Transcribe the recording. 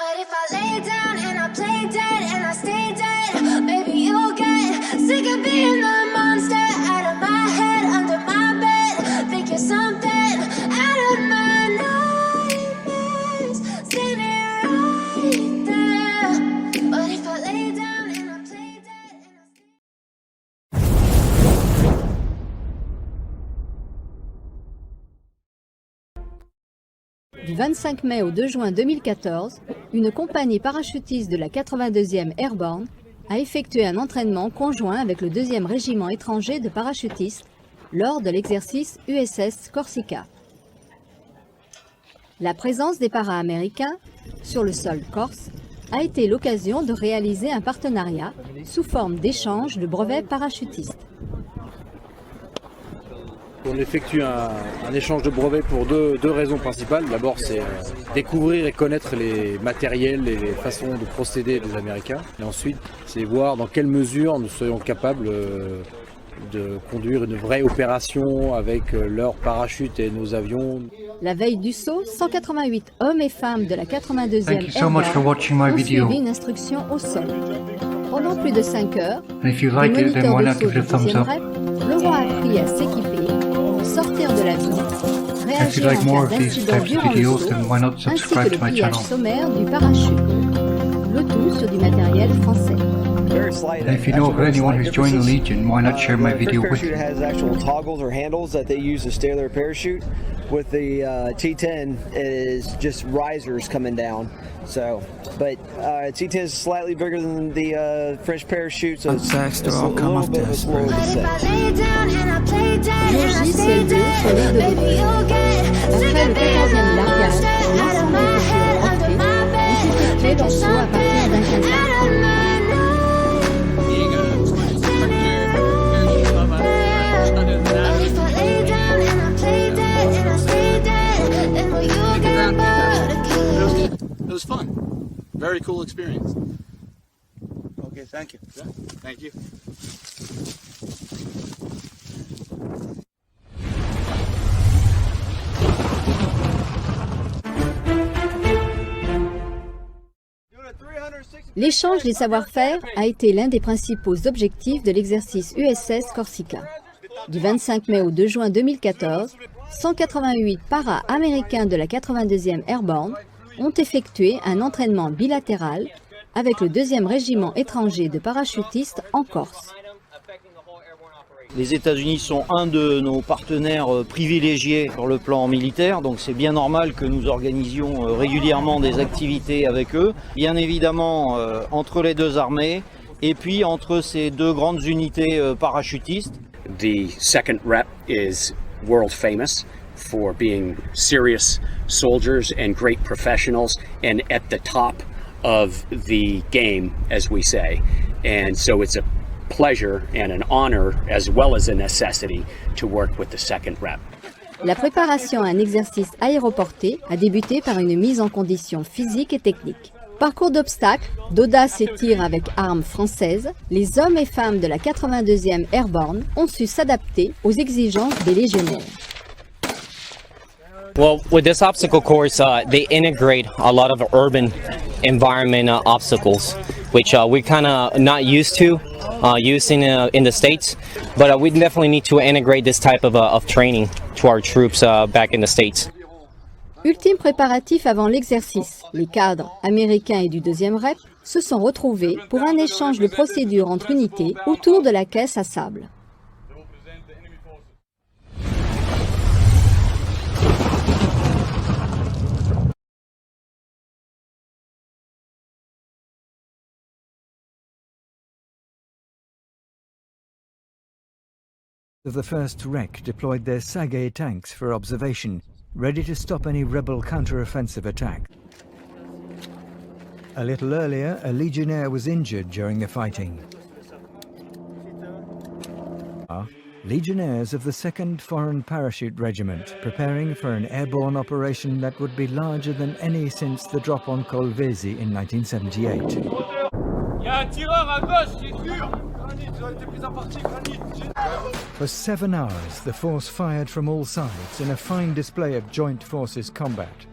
But if I lay down and I play dead and I stay dead, maybe you'll get sick of being the monster out of my head, under my bed. Think you're something out of my nightmares, standing right there. But if I lay down and I play dead and I stay... Du 25 mai au 2 juin 2014, une compagnie parachutiste de la 82e Airborne a effectué un entraînement conjoint avec le 2e régiment étranger de parachutistes lors de l'exercice USS Corsica. La présence des para-américains sur le sol corse a été l'occasion de réaliser un partenariat sous forme d'échange de brevets parachutistes. On effectue un échange de brevets pour deux raisons principales. D'abord, c'est découvrir et connaître les matériels et les façons de procéder des Américains. Et ensuite, c'est voir dans quelle mesure nous serions capables de conduire une vraie opération avec leurs parachutes et nos avions. La veille du saut, 188 hommes et femmes de la 82e Airborne ont suivi une instruction au sol. Pendant plus de 5 heures, le moniteur de saut du 2e rep, le roi a appris à s'équiper, sortir de l'avion, réagir en cas d'incident durant le saut, ainsi que le pliage sommaire du parachute. Le tout sur du matériel français. And if you know of anyone who's joined the Legion, why not share my video with you? The parachute has actual toggles or handles that they use to steer their parachute. With the T-10, it is just risers coming down. So, but T-10 is slightly bigger than the French parachute, so it's a little bit of a slower descent. But if I lay down and I play dead and I stay dead, maybe you'll get sick of being the monster out of my head, under my bed. Think you're something out of my It was fun. Very cool experience. Okay, thank you. Yeah, thank you. L'échange des savoir-faire a été l'un des principaux objectifs de l'exercice USS Corsica. Du 25 mai au 2 juin 2014, 188 para-américains de la 82e Airborne ont effectué un entraînement bilatéral avec le 2e régiment étranger de parachutistes en Corse. Les États-Unis sont un de nos partenaires privilégiés sur le plan militaire, donc c'est bien normal que nous organisions régulièrement des activités avec eux. Bien évidemment, entre les deux armées et puis entre ces deux grandes unités parachutistes. The second rep is world famous for being serious soldiers and great professionals and at the top of the game, as we say. And so it's a pleasure and an honor as well as a necessity to work with the second rep. La préparation à un exercice aéroporté a débuté par une mise en condition physique et technique. Parcours d'obstacles, d'audace et tir avec armes françaises, les hommes et femmes de la 82e Airborne ont su s'adapter aux exigences des légionnaires. Well, with this obstacle course, they integrate a lot of urban environment obstacles, which we're kind of not used to using in the States, but we definitely need to integrate this type of training to our troops back in the States. Ultime préparatif avant l'exercice, les cadres américains et du 2e rep se sont retrouvés pour un échange de procédures entre unités autour de la caisse à sable. The first wreck deployed their Sage tanks for observation, ready to stop any rebel counter-offensive attack. A little earlier, a Legionnaire was injured during the fighting. Legionnaires of the 2nd Foreign Parachute Regiment, preparing for an airborne operation that would be larger than any since the drop on Kolwezi in 1978. For 7 hours, the force fired from all sides in a fine display of joint forces combat.